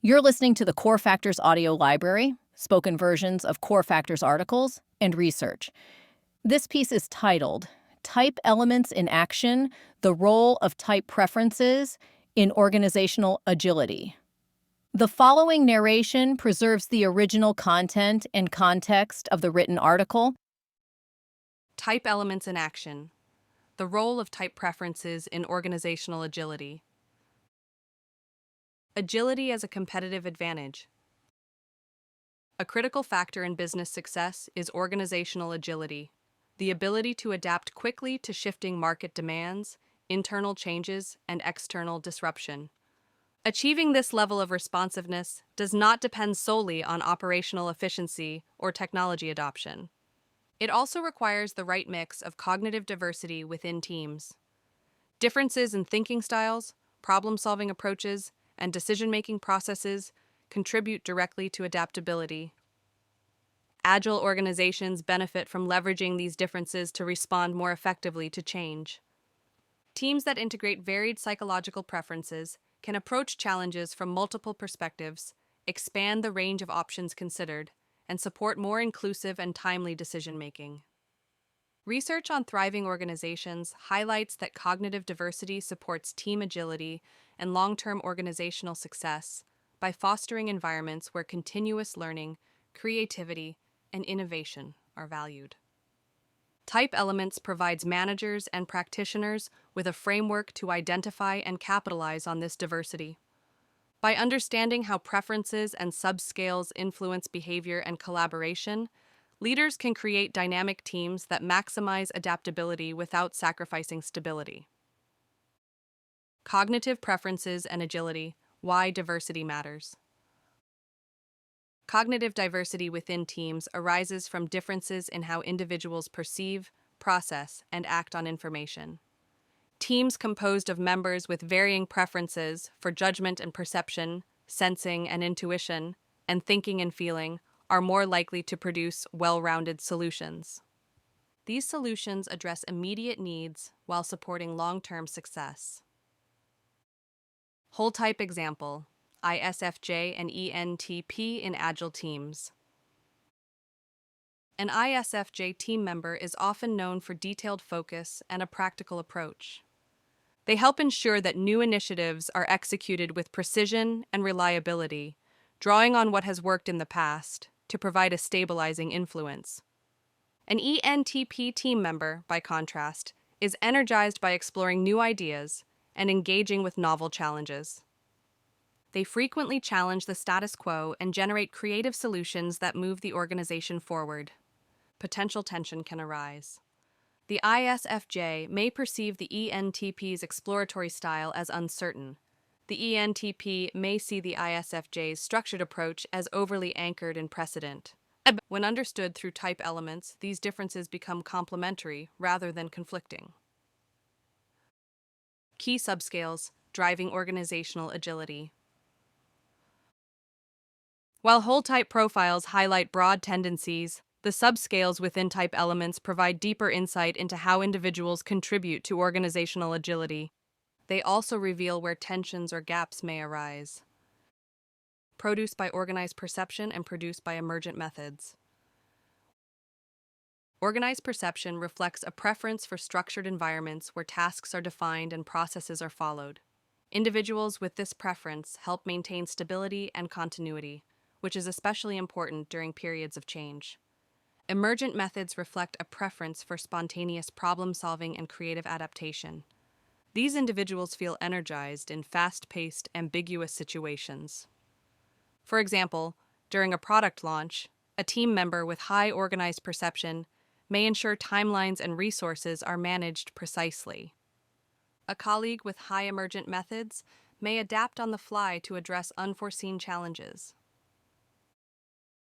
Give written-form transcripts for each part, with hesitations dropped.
You're listening to the Core Factors audio library, spoken versions of Core Factors articles, and research. This piece is titled Type Elements in Action: The Role of Type Preferences in Organizational Agility. The following narration preserves the original content and context of the written article. Type elements in action. The role of type preferences in organizational agility. Agility as a competitive advantage. A critical factor in business success is organizational agility, the ability to adapt quickly to shifting market demands, internal changes, and external disruption. Achieving this level of responsiveness does not depend solely on operational efficiency or technology adoption. It also requires the right mix of cognitive diversity within teams. Differences in thinking styles, problem-solving approaches, and decision-making processes contribute directly to adaptability. Agile organizations benefit from leveraging these differences to respond more effectively to change. Teams that integrate varied psychological preferences can approach challenges from multiple perspectives, expand the range of options considered, and support more inclusive and timely decision-making. Research on thriving organizations highlights that cognitive diversity supports team agility and long-term organizational success by fostering environments where continuous learning, creativity, and innovation are valued. Type Elements provides managers and practitioners with a framework to identify and capitalize on this diversity. By understanding how preferences and subscales influence behavior and collaboration, leaders can create dynamic teams that maximize adaptability without sacrificing stability. Cognitive preferences and agility: why diversity matters. Cognitive diversity within teams arises from differences in how individuals perceive, process, and act on information. Teams composed of members with varying preferences for judgment and perception, sensing and intuition, and thinking and feeling are more likely to produce well-rounded solutions. These solutions address immediate needs while supporting long-term success. Whole type example: ISFJ and ENTP in Agile teams. An ISFJ team member is often known for detailed focus and a practical approach. They help ensure that new initiatives are executed with precision and reliability, drawing on what has worked in the past to provide a stabilizing influence. An ENTP team member, by contrast, is energized by exploring new ideas and engaging with novel challenges. They frequently challenge the status quo and generate creative solutions that move the organization forward. Potential tension can arise. The ISFJ may perceive the ENTP's exploratory style as uncertain. The ENTP may see the ISFJ's structured approach as overly anchored in precedent. When understood through type elements, these differences become complementary rather than conflicting. Key subscales driving organizational agility. While whole type profiles highlight broad tendencies, the subscales within type elements provide deeper insight into how individuals contribute to organizational agility. They also reveal where tensions or gaps may arise. Produced by organized perception and produced by emergent methods. Organized perception reflects a preference for structured environments where tasks are defined and processes are followed. Individuals with this preference help maintain stability and continuity, which is especially important during periods of change. Emergent methods reflect a preference for spontaneous problem-solving and creative adaptation. These individuals feel energized in fast-paced, ambiguous situations. For example, during a product launch, a team member with high organized perception may ensure timelines and resources are managed precisely. A colleague with high emergent methods may adapt on the fly to address unforeseen challenges.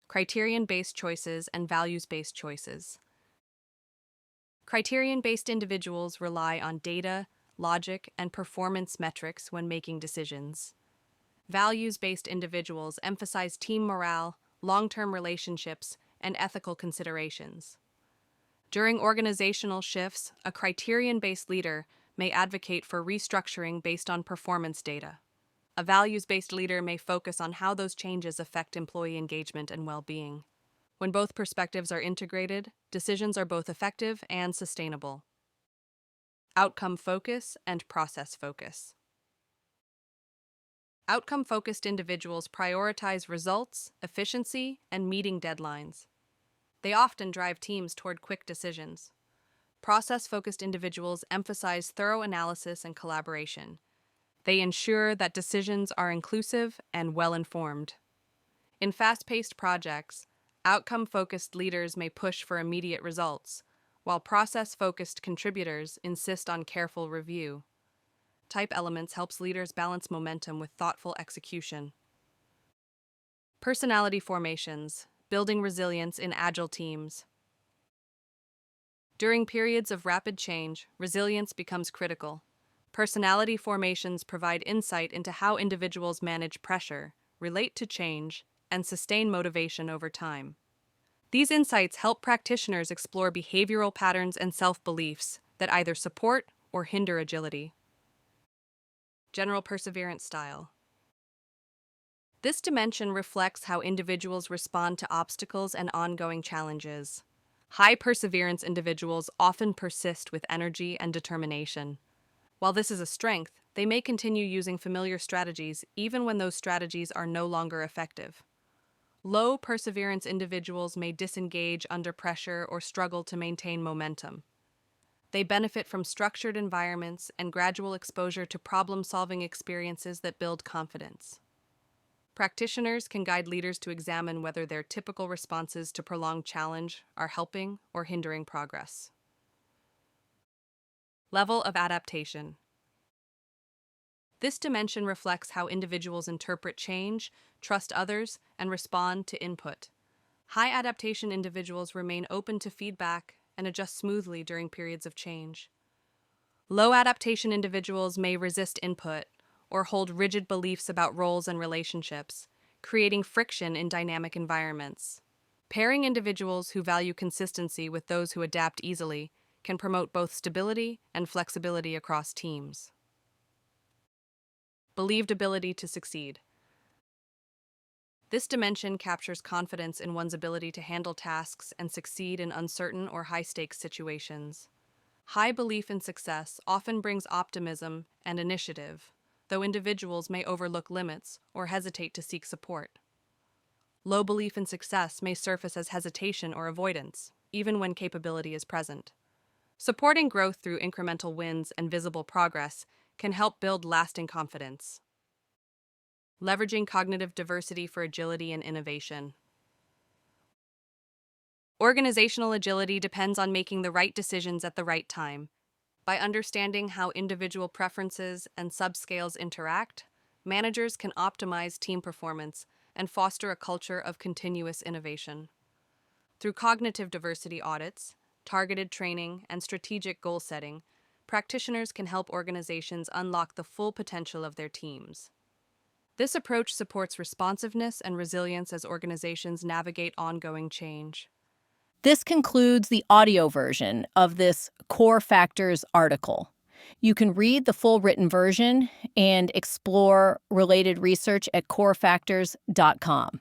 Criterion-based choices and values-based choices. Criterion-based individuals rely on data, logic, and performance metrics when making decisions. Values-based individuals emphasize team morale, long-term relationships, and ethical considerations. During organizational shifts, a criterion-based leader may advocate for restructuring based on performance data. A values-based leader may focus on how those changes affect employee engagement and well-being. When both perspectives are integrated, decisions are both effective and sustainable. Outcome focus and process focus. Outcome-focused individuals prioritize results, efficiency, and meeting deadlines. They often drive teams toward quick decisions. Process-focused individuals emphasize thorough analysis and collaboration. They ensure that decisions are inclusive and well-informed. In fast-paced projects, outcome-focused leaders may push for immediate results, while process-focused contributors insist on careful review. Type elements helps leaders balance momentum with thoughtful execution. Personality formations, building resilience in agile teams. During periods of rapid change, resilience becomes critical. Personality formations provide insight into how individuals manage pressure, relate to change, and sustain motivation over time. These insights help practitioners explore behavioral patterns and self-beliefs that either support or hinder agility. General perseverance style. This dimension reflects how individuals respond to obstacles and ongoing challenges. High perseverance individuals often persist with energy and determination. While this is a strength, they may continue using familiar strategies even when those strategies are no longer effective. Low perseverance individuals may disengage under pressure or struggle to maintain momentum. They benefit from structured environments and gradual exposure to problem-solving experiences that build confidence. Practitioners can guide leaders to examine whether their typical responses to prolonged challenge are helping or hindering progress. Level of adaptation. This dimension reflects how individuals interpret change, trust others, and respond to input. High adaptation individuals remain open to feedback and adjust smoothly during periods of change. Low adaptation individuals may resist input or hold rigid beliefs about roles and relationships, creating friction in dynamic environments. Pairing individuals who value consistency with those who adapt easily can promote both stability and flexibility across teams. Believed ability to succeed. This dimension captures confidence in one's ability to handle tasks and succeed in uncertain or high-stakes situations. High belief in success often brings optimism and initiative, though individuals may overlook limits or hesitate to seek support. Low belief in success may surface as hesitation or avoidance, even when capability is present. Supporting growth through incremental wins and visible progress can help build lasting confidence. Leveraging cognitive diversity for agility and innovation. Organizational agility depends on making the right decisions at the right time. By understanding how individual preferences and subscales interact, managers can optimize team performance and foster a culture of continuous innovation. Through cognitive diversity audits, targeted training, and strategic goal setting, practitioners can help organizations unlock the full potential of their teams. This approach supports responsiveness and resilience as organizations navigate ongoing change. This concludes the audio version of this Core Factors article. You can read the full written version and explore related research at corefactors.com.